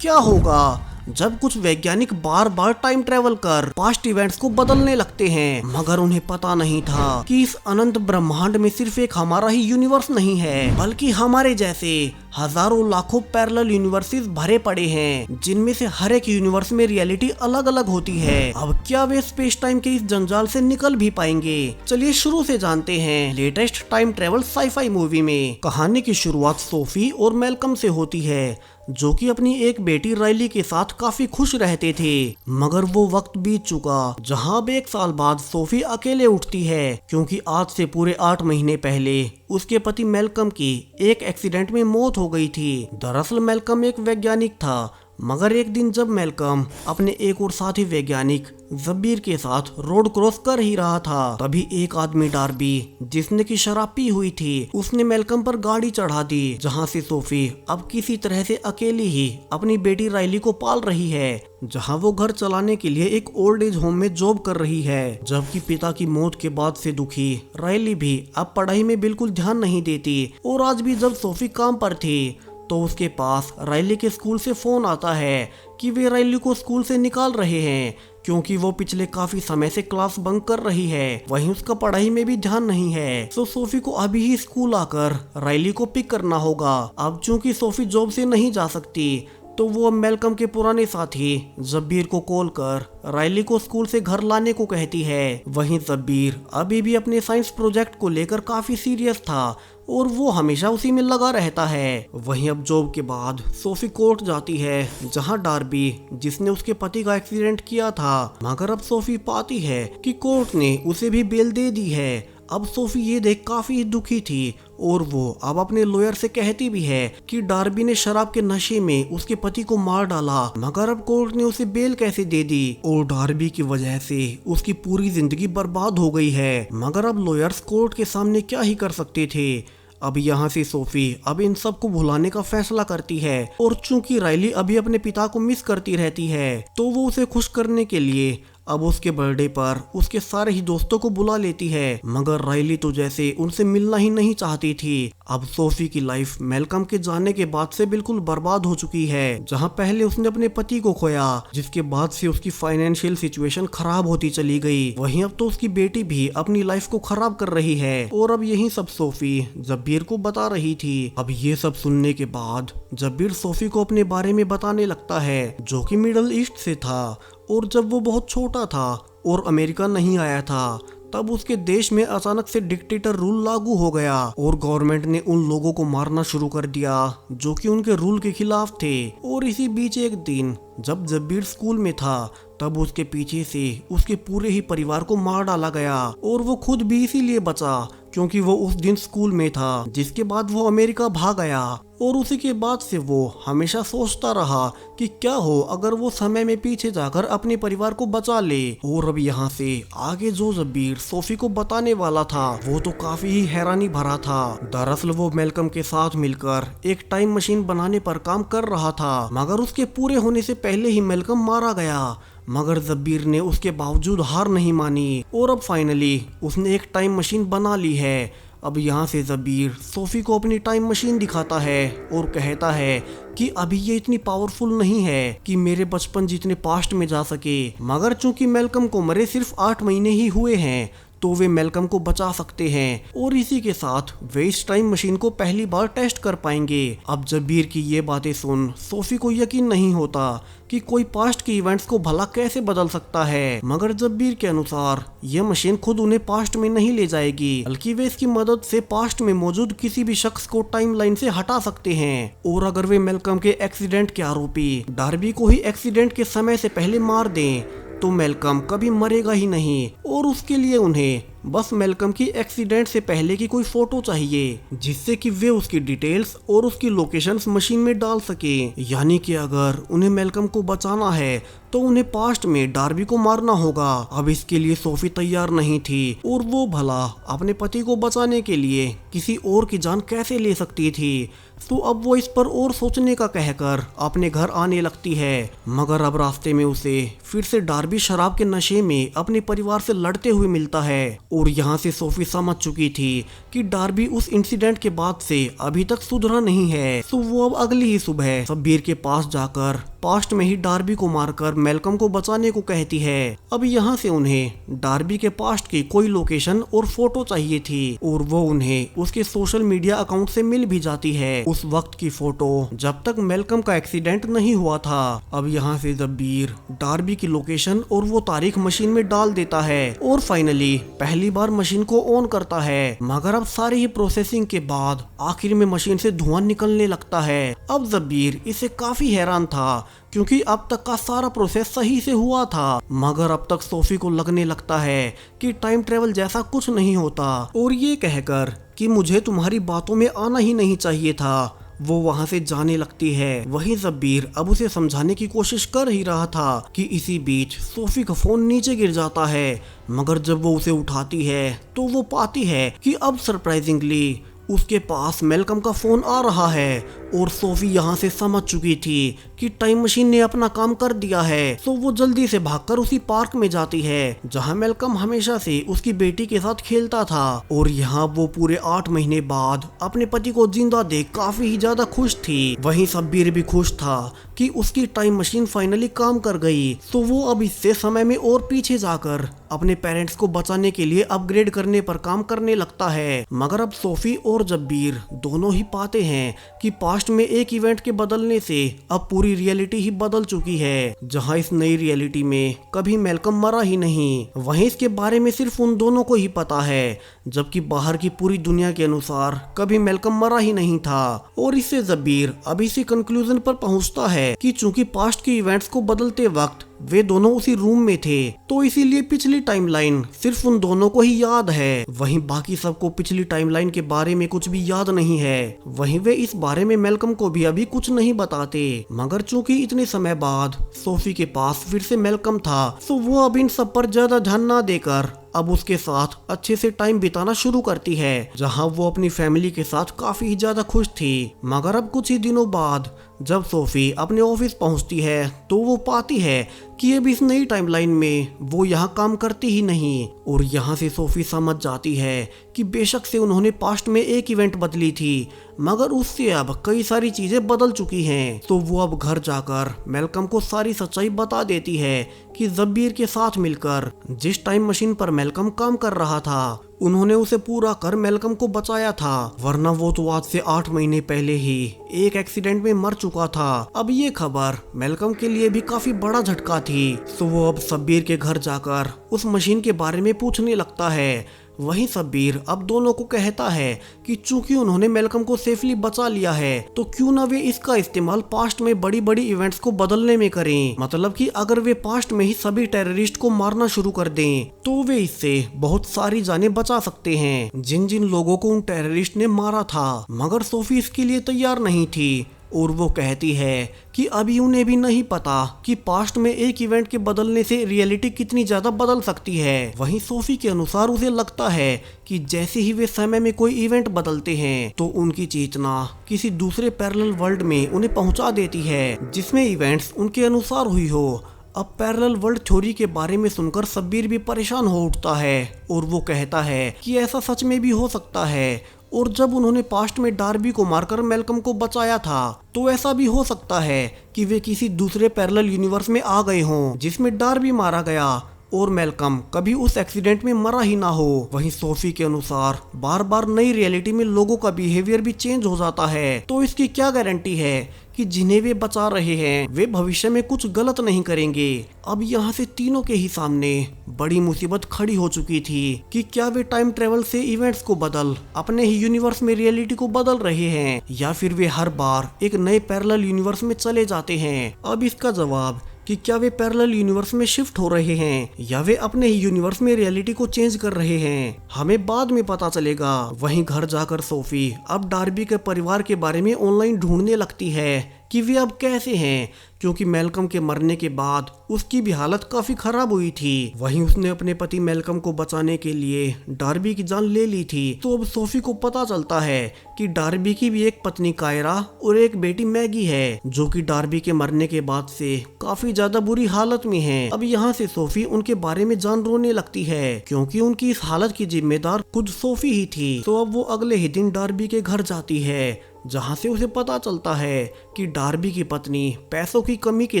क्या होगा जब कुछ वैज्ञानिक बार बार टाइम ट्रेवल कर पास्ट इवेंट्स को बदलने लगते हैं, मगर उन्हें पता नहीं था कि इस अनंत ब्रह्मांड में सिर्फ एक हमारा ही यूनिवर्स नहीं है, बल्कि हमारे जैसे हजारों लाखों पैरेलल यूनिवर्सेस भरे पड़े हैं, जिनमें से हर एक यूनिवर्स में रियलिटी अलग अलग होती है। अब क्या वे स्पेस टाइम के इस जंजाल से निकल भी पाएंगे? चलिए शुरू से जानते हैं latest time travel sci-fi movie में। कहानी की शुरुआत सोफी और मेलकम से होती है, जो कि अपनी एक बेटी राइली के साथ काफी खुश रहते थे। मगर वो वक्त बीत चुका जहां अब 1 साल बाद सोफी अकेले उठती है, क्योंकि आज से पूरे 8 महीने पहले उसके पति मेलकम की एक एक्सीडेंट में मौत हो गई थी। दरअसल मेलकम एक वैज्ञानिक था, मगर एक दिन जब मेलकम अपने एक और साथी वैज्ञानिक जब्बीर के साथ रोड क्रॉस कर ही रहा था, तभी एक आदमी डार्बी, जिसने की शराब पी हुई थी, उसने मेलकम पर गाड़ी चढ़ा दी, जहां से सोफी अब किसी तरह से अकेली ही अपनी बेटी राइली को पाल रही है, जहां वो घर चलाने के लिए एक ओल्ड एज होम में जॉब कर रही है। जबकि पिता की मौत के बाद से दुखी राइली भी अब पढ़ाई में बिल्कुल ध्यान नहीं देती, और आज भी जब सोफी काम पर थी तो उसके पास राइली के स्कूल से फोन आता है कि वे राइली को स्कूल से निकाल रहे हैं, क्योंकि वो पिछले काफी समय से क्लास बंक कर रही है। वहीं उसका पढ़ाई में भी ध्यान नहीं है, तो सोफी को अभी ही स्कूल आकर राइली को पिक करना होगा। अब चूंकि सोफी जॉब से नहीं जा सकती, तो वो मेलकम के पुराने साथी जब्बीर को कॉल कर राइली को स्कूल से घर लाने को कहती है। वहीं जब्बीर अभी भी अपने साइंस प्रोजेक्ट को लेकर काफी सीरियस था, और वो हमेशा उसी में लगा रहता है। वहीं अब जॉब के बाद सोफी कोर्ट जाती है, जहां डार्बी, जिसने उसके पति का एक्सीडेंट किया था, मगर अब सोफी पाती है कि कोर्ट ने उसे भी बेल दे दी है। अब सोफी ये देख काफी दुखी थी, और वो अब अपने लॉयर से कहती भी है कि डार्बी ने शराब के नशे में उसके पति को मार डाला, मगर अब कोर्ट ने उसे बेल कैसे दे दी, और डार्बी की वजह से उसकी पूरी जिंदगी बर्बाद हो गई है। मगर अब लॉयर्स कोर्ट के सामने क्या ही कर सकते थे। अब यहाँ से सोफी अब इन सब को भुलाने का फैसला करती है, और चूंकि राइली अभी अपने पिता को मिस करती रहती है, तो वो उसे खुश करने के लिए अब उसके बर्थडे पर उसके सारे ही दोस्तों को बुला लेती है। मगर राइली तो जैसे उनसे मिलना ही नहीं चाहती थी। अब सोफी की लाइफ मेलकम के जाने के बाद से बिल्कुल बर्बाद हो चुकी है, जहां पहले उसने अपने पति को खोया, जिसके बाद से उसकी फाइनेंशियल सिचुएशन खराब होती चली गई। वहीं अब तो उसकी बेटी भी अपनी लाइफ को खराब कर रही है, और अब यही सब सोफी जब्बीर को बता रही थी। अब ये सब सुनने के बाद जब्बीर सोफी को अपने बारे में बताने लगता है, जो कि मिडल ईस्ट से था, और जब वो बहुत छोटा था और अमेरिका नहीं आया था, तब उसके देश में अचानक से डिक्टेटर रूल लागू हो गया, और गवर्नमेंट ने उन लोगों को मारना शुरू कर दिया जो कि उनके रूल के खिलाफ थे। और इसी बीच एक दिन जब जब्बीर स्कूल में था, तब उसके पीछे से उसके पूरे ही परिवार को मार डाला गया, और वो खुद भी इसीलिए बचा क्योंकि वो उस दिन स्कूल में था, जिसके बाद वो अमेरिका भाग गया। और उसी के बाद से वो हमेशा सोचता रहा कि क्या हो अगर वो समय में पीछे जाकर अपने परिवार को बचा ले। और अब यहाँ से आगे जो जब्बीर सोफी को बताने वाला था, वो तो काफी ही हैरानी भरा था। दरअसल वो मेलकम के साथ मिलकर एक टाइम मशीन बनाने पर काम कर रहा था, मगर उसके पूरे होने से पहले ही मेलकम मारा गया। मगर जब्बीर ने उसके बावजूद हार नहीं मानी, और अब फाइनली उसने एक टाइम मशीन बना ली है। अब यहाँ से जब्बीर सोफी को अपनी टाइम मशीन दिखाता है, और कहता है कि अभी ये इतनी पावरफुल नहीं है कि मेरे बचपन जितने पास्ट में जा सके, मगर चूंकि मेलकम को मरे सिर्फ 8 महीने ही हुए हैं, तो वे मेलकम को बचा सकते हैं, और इसी के साथ वे इस टाइम मशीन को पहली बार टेस्ट कर पाएंगे। अब जब्बीर की ये बातें सुन सोफी को यकीन नहीं होता कि कोई पास्ट के इवेंट्स को भला कैसे बदल सकता है। मगर जब्बीर के अनुसार यह मशीन खुद उन्हें पास्ट में नहीं ले जाएगी, बल्कि वे इसकी मदद से पास्ट में मौजूद किसी भी शख्स को टाइमलाइन से हटा सकते हैं। और अगर वे मेलकम के एक्सीडेंट के आरोपी डार्बी को ही एक्सीडेंट के समय से पहले मार दें, तो मेलकम कभी मरेगा ही नहीं, और उसके लिए उन्हें बस मेलकम की एक्सीडेंट से पहले की कोई फोटो चाहिए, जिससे कि वे उसकी डिटेल्स और उसकी लोकेशंस मशीन में डाल सके। यानी कि अगर उन्हें मेलकम को बचाना है, तो उन्हें पास्ट में डार्बी को मारना होगा। अब इसके लिए सोफी तैयार नहीं थी, और वो भला अपने पति को बचाने के लिए किसी और की जान कैसे ले सकती थी। तो अब वो इस पर और सोचने का कहकर अपने घर आने लगती है, मगर अब रास्ते में उसे फिर से डार्बी शराब के नशे में अपने परिवार से लड़ते हुए मिलता है, और यहाँ से सोफी समझ चुकी थी कि डार्बी उस इंसिडेंट के बाद से अभी तक सुधरा नहीं है। तो वो अब अगली ही सुबह शब्बीर के पास जाकर पास्ट में ही डार्बी को मारकर मैल्कम को बचाने को कहती है। अब यहाँ से उन्हें डार्बी के पास्ट की कोई लोकेशन और फोटो चाहिए थी और वो उन्हें उसके सोशल मीडिया अकाउंट से मिल भी जाती है। उस वक्त की फोटो जब तक मैल्कम का एक्सीडेंट नहीं हुआ था। अब यहाँ से शब्बीर डार्बी की लोकेशन और वो तारीख मशीन में डाल देता है और फाइनली पहली बार मशीन को ऑन करता है। मगर अब सारी ही प्रोसेसिंग के बाद आखिर में मशीन से धुआं निकलने लगता है। अब शब्बीर इसे काफी हैरान था क्योंकि अब तक का सारा प्रोसेस सही से हुआ था। मगर अब तक सोफी को लगने लगता है कि टाइम ट्रेवल जैसा कुछ नहीं होता और ये कहकर कि मुझे तुम्हारी बातों में आना ही नहीं चाहिए था, वो वहाँ से जाने लगती है। वहीं शब्बीर अब उसे समझाने की कोशिश कर ही रहा था कि इसी बीच सोफी का फोन नीचे गिर जाता है। मगर जब वो उसे उठाती है तो वो पाती है कि अब सरप्राइजिंगली उसके पास मैल्कम का फोन आ रहा है और सोफी यहाँ से समझ चुकी थी कि टाइम मशीन ने अपना काम कर दिया है। तो वो जल्दी से भागकर उसी पार्क में जाती है जहाँ मैल्कम हमेशा से उसकी बेटी के साथ खेलता था और यहाँ वो पूरे 8 महीने बाद अपने पति को जिंदा देख काफी ही ज्यादा खुश थी। वहीं शब्बीर भी खुश था कि उसकी टाइम मशीन फाइनली काम कर गई। तो वो अब इससे समय में और पीछे जाकर अपने पेरेंट्स को बचाने के लिए अपग्रेड करने पर काम करने लगता है। मगर अब सोफी और शब्बीर दोनों ही पाते हैं कि पास्ट में एक इवेंट के बदलने से अब पूरी रियलिटी ही बदल चुकी है, जहां इस नई रियलिटी में कभी मैल्कम मरा ही नहीं। वहीं इसके बारे में सिर्फ उन दोनों को ही पता है, जबकि बाहर की पूरी दुनिया के अनुसार कभी मैल्कम मरा ही नहीं था। और इससे शब्बीर अब इसी कंक्लूजन पर पहुंचता है कि चूंकि पास्ट के इवेंट्स को बदलते वक्त वे दोनों उसी रूम में थे, तो इसीलिए पिछली टाइमलाइन सिर्फ उन दोनों को ही याद है। वहीं बाकी सबको पिछली टाइमलाइन के बारे में कुछ भी याद नहीं है। वहीं वे इस बारे में मैल्कम को भी अभी कुछ नहीं बताते। मगर चूंकि इतने समय बाद सोफी के पास फिर से मैल्कम था, तो वो अब इन सब पर ज्यादा ध्यान ना देकर अब उसके साथ अच्छे से टाइम बिताना शुरू करती है, जहां वो अपनी फैमिली के साथ काफी ज्यादा खुश थी। मगर अब कुछ ही दिनों बाद जब सोफी अपने ऑफिस पहुंचती है तो वो पाती है कि अब इस नई टाइमलाइन में वो यहाँ काम करती ही नहीं। और यहाँ से सोफी समझ जाती है कि बेशक से उन्होंने पास्ट में एक इवेंट बदली थी, मगर उससे अब कई सारी चीजें बदल चुकी हैं। तो वो अब घर जाकर मैल्कम को सारी सच्चाई बता देती है कि शब्बीर के साथ मिलकर जिस टाइम मशीन पर मैल्कम काम कर रहा था, उन्होंने उसे पूरा कर मैल्कम को बचाया था, वरना वो तो आज से 8 महीने पहले ही एक एक्सीडेंट में मर चुका था। अब ये खबर मैल्कम के लिए भी काफी बड़ा झटका थी। तो वो अब शब्बीर के घर जाकर उस मशीन के बारे में पूछने लगता है। वहीं शब्बीर अब दोनों को कहता है कि चूंकि उन्होंने मैल्कम को सेफली बचा लिया है, तो क्यों ना वे इसका इस्तेमाल पास्ट में बड़ी बड़ी इवेंट्स को बदलने में करें। मतलब कि अगर वे पास्ट में ही सभी टेररिस्ट को मारना शुरू कर दें, तो वे इससे बहुत सारी जानें बचा सकते हैं जिन जिन लोगों को उन टेररिस्ट ने मारा था। मगर सोफी इसके लिए तैयार नहीं थी और वो कहती है कि अभी उन्हें भी नहीं पता कि पास्ट में एक इवेंट के बदलने से रियलिटी कितनी ज्यादा बदल सकती है। वहीं सोफी के अनुसार उसे लगता है कि जैसे ही वे समय में कोई इवेंट बदलते हैं, तो उनकी चेतना किसी दूसरे पैरेलल वर्ल्ड में उन्हें पहुंचा देती है, जिसमें इवेंट्स उनके अनुसार हुई हो। अब पैरेलल वर्ल्ड थ्योरी के बारे में सुनकर शब्बीर भी परेशान हो उठता है और वो कहता है कि ऐसा सच में भी हो सकता है। और जब उन्होंने पास्ट में डार्बी को मारकर मैल्कम को बचाया था, तो ऐसा भी हो सकता है कि वे किसी दूसरे पैरेलल यूनिवर्स में आ गए हों जिसमें डार्बी मारा गया और मैल्कम कभी उस एक्सीडेंट में मरा ही ना हो। वहीं सोफी के अनुसार बार बार नई रियलिटी में लोगों का बिहेवियर भी चेंज हो जाता है, तो इसकी क्या गारंटी है कि जिन्हें वे बचा रहे हैं वे भविष्य में कुछ गलत नहीं करेंगे। अब यहाँ से तीनों के ही सामने बड़ी मुसीबत खड़ी हो चुकी थी कि क्या वे टाइम ट्रेवल से इवेंट्स को बदल अपने ही यूनिवर्स में रियलिटी को बदल रहे हैं, या फिर वे हर बार एक नए पैरेलल यूनिवर्स में चले जाते हैं। अब इसका जवाब कि क्या वे पैरेलल यूनिवर्स में शिफ्ट हो रहे हैं या वे अपने ही यूनिवर्स में रियलिटी को चेंज कर रहे हैं, हमें बाद में पता चलेगा। वहीं घर जाकर सोफी अब डार्बी के परिवार के बारे में ऑनलाइन ढूंढने लगती है कि वे अब कैसे हैं, क्योंकि मैल्कम के मरने के बाद उसकी भी हालत काफी खराब हुई थी। वहीं उसने अपने पति मैल्कम को बचाने के लिए डार्बी की जान ले ली थी। तो अब सोफी को पता चलता है कि डार्बी की भी एक पत्नी कायरा और एक बेटी मैगी है, जो कि डार्बी के मरने के बाद से काफी ज्यादा बुरी हालत में है। अब यहाँ से सोफी उनके बारे में जान रोने लगती है, क्योंकि उनकी इस हालत की जिम्मेदार खुद सोफी ही थी। तो अब वो अगले ही दिन डार्बी के घर जाती है, जहाँ से उसे पता चलता है कि डार्बी की पत्नी पैसों की कमी के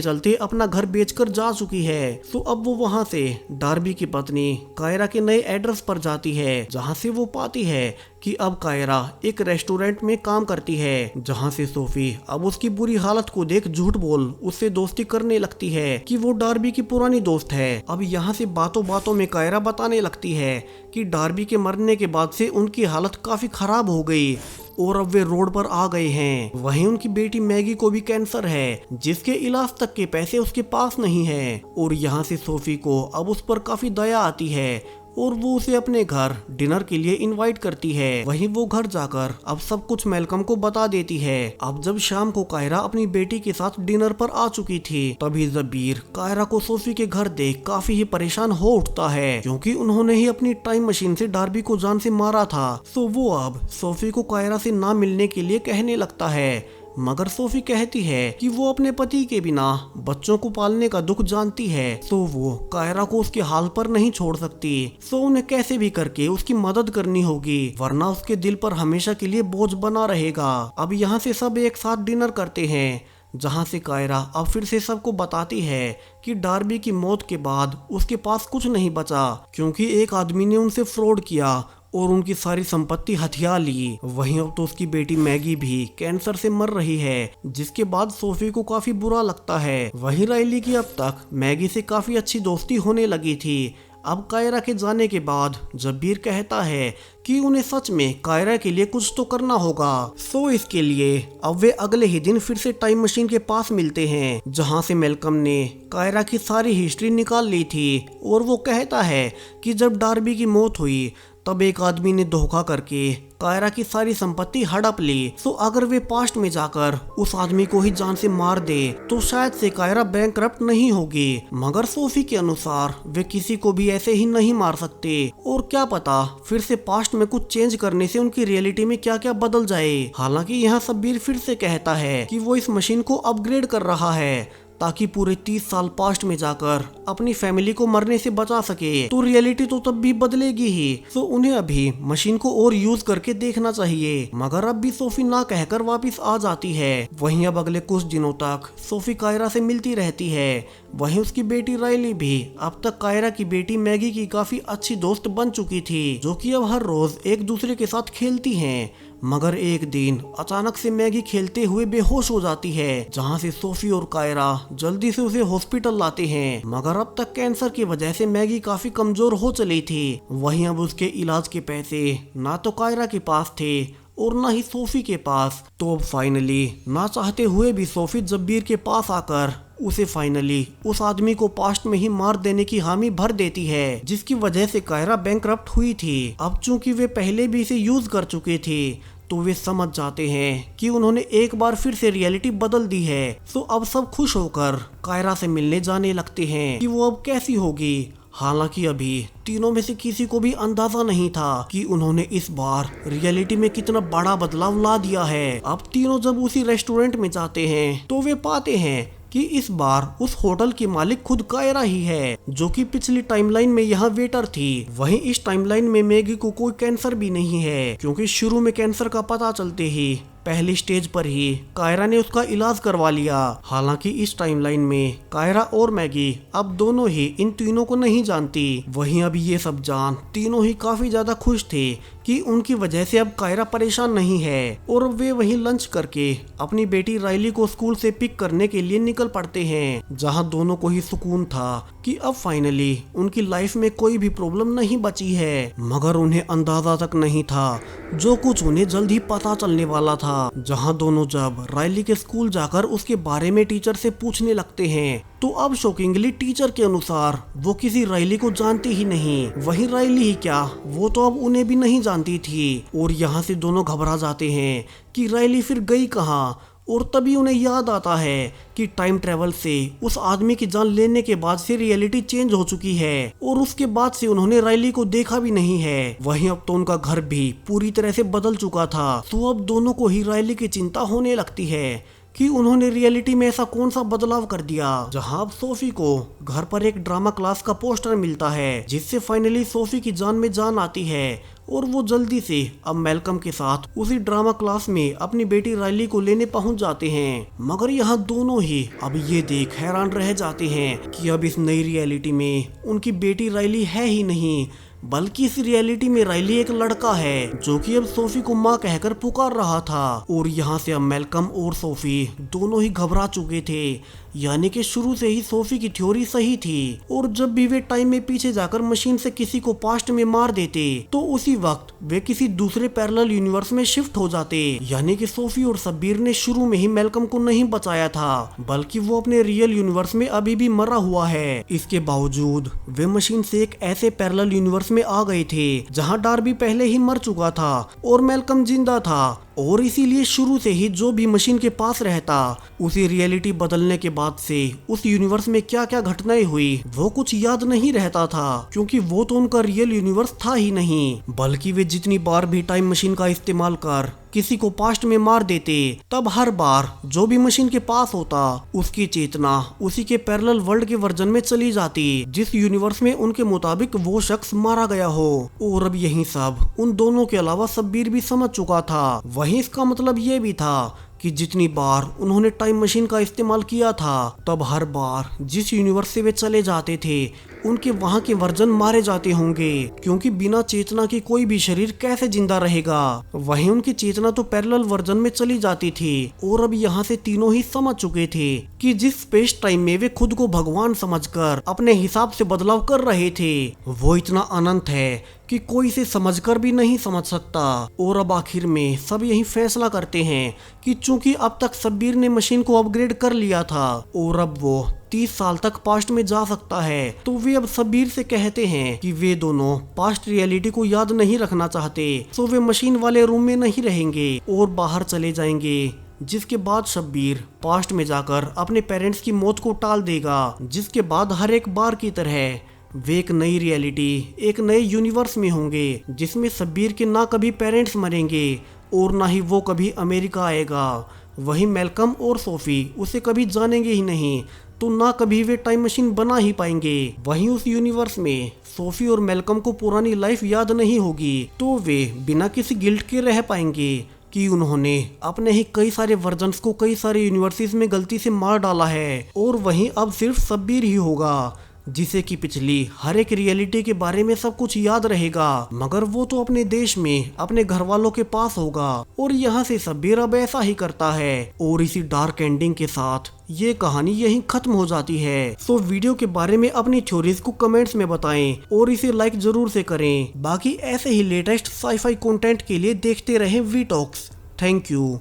चलते अपना घर बेचकर जा चुकी है। तो अब वो वहाँ से डार्बी की पत्नी कायरा के नए एड्रेस पर जाती है, जहाँ से वो पाती है कि अब कायरा एक रेस्टोरेंट में काम करती है, जहाँ से सोफी अब उसकी बुरी हालत को देख झूठ बोल उससे दोस्ती करने लगती है कि वो डार्बी की पुरानी दोस्त है। अब यहाँ से बातों बातों में कायरा बताने लगती है कि डार्बी के मरने के बाद से उनकी हालत काफी खराब हो गई और अब वे रोड पर आ गए हैं। वहीं उनकी बेटी मैगी को भी कैंसर है, जिसके इलाज तक के पैसे उसके पास नहीं है। और यहाँ से सोफी को अब उस पर काफी दया आती है और वो उसे अपने घर डिनर के लिए इनवाइट करती है। वहीं वो घर जाकर अब सब कुछ मैल्कम को बता देती है। अब जब शाम को कायरा अपनी बेटी के साथ डिनर पर आ चुकी थी, तभी जबीर कायरा को सोफी के घर देख काफी ही परेशान हो उठता है, क्योंकि उन्होंने ही अपनी टाइम मशीन से डार्बी को जान से मारा था। तो वो अब सोफी को कायरा से ना मिलने के लिए कहने लगता है, मगर सोफी कहती है कि वो अपने पति के बिना बच्चों को पालने का दुख जानती है, तो वो कायरा को उसके हाल पर नहीं छोड़ सकती। तो उन्हें कैसे भी करके उसकी मदद करनी होगी, वरना उसके दिल पर हमेशा के लिए बोझ बना रहेगा। अब यहाँ से सब एक साथ डिनर करते हैं, जहाँ से कायरा अब फिर से सबको बताती है कि डार्बी की मौत के बाद उसके पास कुछ नहीं बचा, क्योंकि एक आदमी ने उनसे फ्रॉड किया और उनकी सारी संपत्ति हथिया ली। वहीं अब तो उसकी बेटी मैगी भी कैंसर से मर रही है, जिसके बाद सोफी को काफी बुरा लगता है। वहीं राइली की अब तक मैगी से काफी अच्छी दोस्ती होने लगी थी। अब कायरा के जाने के बाद जबीर कहता है कि उन्हें सच में कायरा के लिए कुछ तो करना होगा। सो इसके लिए अब वे अगले ही दिन फिर से टाइम मशीन के पास मिलते हैं, जहां से मैल्कम ने कायरा की सारी हिस्ट्री निकाल ली थी। और वो कहता है कि जब डार्बी की मौत हुई तब एक आदमी ने धोखा करके कायरा की सारी संपत्ति हड़प ली। तो अगर वे पास्ट में जाकर उस आदमी को ही जान से मार दे तो शायद से कायरा बैंकरप्ट नहीं होगी। मगर सोफी के अनुसार वे किसी को भी ऐसे ही नहीं मार सकते, और क्या पता फिर से पास्ट में कुछ चेंज करने से उनकी रियलिटी में क्या क्या बदल जाए। हालांकि यहाँ शब्बीर फिर से कहता है कि वो इस मशीन को अपग्रेड कर रहा है ताकि पूरे 30 साल पास्ट में जाकर अपनी फैमिली को मरने से बचा सके। तो रियलिटी तो तब भी बदलेगी ही, तो उन्हें अभी मशीन को और यूज करके देखना चाहिए। मगर अब भी सोफी ना कहकर वापस आ जाती है। वहीं अब अगले कुछ दिनों तक सोफी कायरा से मिलती रहती है। वहीं उसकी बेटी राइली भी अब तक कायरा की बेटी मैगी की काफी अच्छी दोस्त बन चुकी थी, जो कि अब हर रोज एक दूसरे के साथ खेलती हैं। मगर एक दिन अचानक से मैगी खेलते हुए बेहोश हो जाती है, जहां से सोफी और कायरा जल्दी से उसे हॉस्पिटल लाते हैं। मगर अब तक कैंसर की वजह से मैगी काफी कमजोर हो चली थी। वहीं अब उसके इलाज के पैसे ना तो कायरा के पास थे और ना ही सोफी के पास। तो अब फाइनली ना चाहते हुए भी सोफी जब्बीर के पास आकर उसे फाइनली उस आदमी को पास्ट में ही मार देने की हामी भर देती है, जिसकी वजह से कायरा बैंकरप्ट हुई थी। अब चूंकि वे पहले भी इसे यूज कर चुके थे, तो वे समझ जाते हैं कि उन्होंने एक बार फिर से रियलिटी बदल दी है। तो अब सब खुश होकर कायरा से मिलने जाने लगते हैं कि वो अब कैसी होगी। हालांकि अभी तीनों में से किसी को भी अंदाजा नहीं था कि उन्होंने इस बार रियलिटी में कितना बड़ा बदलाव ला दिया है। अब तीनों जब उसी रेस्टोरेंट में जाते हैं तो वे पाते हैं कि इस बार उस होटल की मालिक खुद कायरा ही है, जो कि पिछली टाइमलाइन में यहाँ वेटर थी। वहीं इस टाइमलाइन में मैगी को कोई कैंसर भी नहीं है, क्योंकि शुरू में कैंसर का पता चलते ही पहली स्टेज पर ही कायरा ने उसका इलाज करवा लिया। हालांकि इस टाइमलाइन में कायरा और मैगी अब दोनों ही इन तीनों को नहीं जानती। वहीं अब ये सब जान तीनों ही काफी ज्यादा खुश थे कि उनकी वजह से अब कायरा परेशान नहीं है। और वे वहीं लंच करके अपनी बेटी राइली को स्कूल से पिक करने के लिए निकल पड़ते हैं, जहां दोनों को ही सुकून था कि अब फाइनली उनकी लाइफ में कोई भी प्रॉब्लम नहीं बची है। मगर उन्हें अंदाजा तक नहीं था जो कुछ उन्हें जल्द ही पता चलने वाला था, जहां दोनों जब राइली के स्कूल जाकर उसके बारे में टीचर से पूछने लगते हैं, तो अब शॉकिंगली टीचर के अनुसार वो किसी राइली को जानती ही नहीं। वही राइली ही क्या, वो तो अब उन्हें भी नहीं जानती थी। और यहाँ से दोनों घबरा जाते हैं कि राइली फिर गई कहाँ। और तभी उन्हें याद आता है कि टाइम ट्रेवल से उस आदमी की जान लेने के बाद से रियलिटी चेंज हो चुकी है और उसके बाद से उन्होंने राइली को देखा भी नहीं है। वहीं अब तो उनका घर भी पूरी तरह से बदल चुका था। तो अब दोनों को ही राइली की चिंता होने लगती है कि उन्होंने रियलिटी में ऐसा कौन सा बदलाव कर दिया। जहां अब सोफी को घर पर एक ड्रामा क्लास का पोस्टर मिलता है जिससे फाइनली सोफी की जान में जान आती है और वो जल्दी से अब मैल्कम के साथ उसी ड्रामा क्लास में अपनी बेटी राइली को लेने पहुंच जाते हैं। मगर यहाँ दोनों ही अब ये देख हैरान रह जाते हैं कि अब इस नई रियलिटी में उनकी बेटी राइली है ही नहीं, बल्कि इस रियलिटी में राइली एक लड़का है जो कि अब सोफी को माँ कहकर पुकार रहा था। और यहाँ से अब मैल्कम और सोफी दोनों ही घबरा चुके थे, यानी कि शुरू से ही सोफी की थ्योरी सही थी। और जब भी वे टाइम में पीछे जाकर मशीन से किसी को पास्ट में मार देते तो उसी वक्त वे किसी दूसरे पैरेलल यूनिवर्स में शिफ्ट हो जाते। यानी कि सोफी और शब्बीर ने शुरू में ही मैल्कम को नहीं बचाया था, बल्कि वो अपने रियल यूनिवर्स में अभी भी मरा हुआ है। इसके बावजूद वे मशीन से एक ऐसे पैरेलल यूनिवर्स में आ गए थे जहां डार्बी पहले ही मर चुका था और मैल्कम जिंदा था। और इसीलिए शुरू से ही जो भी मशीन के पास रहता उसी रियलिटी बदलने के बाद से उस यूनिवर्स में क्या क्या घटनाएं हुई वो कुछ याद नहीं रहता था, क्योंकि वो तो उनका रियल यूनिवर्स था ही नहीं। बल्कि वे जितनी बार भी टाइम मशीन का इस्तेमाल कर किसी को पास्ट में मार देते तब हर बार जो भी मशीन के पास होता उसकी चेतना उसी के पैरेलल वर्ल्ड के वर्जन में चली जाती जिस यूनिवर्स में उनके मुताबिक वो शख्स मारा गया हो। और अब यही सब उन दोनों के अलावा शब्बीर भी समझ चुका था। वहीं इसका मतलब ये भी था कि जितनी बार उन्होंने टाइम मशीन का इस्तेमाल किया था तब हर बार जिस यूनिवर्स से वे चले जाते थे उनके वहां के वर्जन मारे जाते होंगे, क्योंकि बिना चेतना के कोई भी शरीर कैसे जिंदा रहेगा। वहीं उनकी चेतना तो पैरेलल वर्जन में चली जाती थी। और अब यहाँ से तीनों ही समझ चुके थे कि जिस स्पेस टाइम में वे खुद को भगवान समझकर अपने हिसाब से बदलाव कर रहे थे वो इतना अनंत है कि कोई इसे समझकर भी नहीं समझ सकता। और अब आखिर में सब यही फैसला करते हैं कि चूंकि अब तक शब्बीर ने मशीन को अपग्रेड कर लिया था और अब वो 30 साल तक पास्ट में जा सकता है, तो वे अब शब्बीर से कहते हैं कि वे दोनों पास्ट रियलिटी को याद नहीं रखना चाहते, तो वे मशीन वाले रूम में नहीं रहेंगे और बाहर चले जाएंगे। जिसके बाद शब्बीर पास्ट में जाकर अपने पेरेंट्स की मौत को टाल देगा, जिसके बाद हर एक बार की तरह वे एक नई रियलिटी एक नए यूनिवर्स में होंगे जिसमें शब्बीर के ना कभी पेरेंट्स मरेंगे और ना ही वो कभी अमेरिका आएगा। वहीं मैल्कम और सोफी उसे कभी जानेंगे ही नहीं, तो ना कभी वे टाइम मशीन बना ही पाएंगे। वहीं उस यूनिवर्स में सोफी और मैल्कम को पुरानी लाइफ याद नहीं होगी, तो वे बिना किसी गिल्ट के रह पाएंगे कि उन्होंने अपने ही कई सारे वर्जन्स को कई सारे यूनिवर्सिस में गलती से मार डाला है। और वहीं अब सिर्फ शब्बीर ही होगा जिसे कि पिछली हर एक रियलिटी के बारे में सब कुछ याद रहेगा, मगर वो तो अपने देश में अपने घर वालों के पास होगा। और यहाँ से शब्बीर अब ऐसा ही करता है और इसी डार्क एंडिंग के साथ ये कहानी यहीं खत्म हो जाती है। तो वीडियो के बारे में अपनी थ्योरीज को कमेंट्स में बताएं और इसे लाइक जरूर से करें। बाकी ऐसे ही लेटेस्ट साईफाई कंटेंट के लिए देखते रहें वी टॉक्स। Thank you.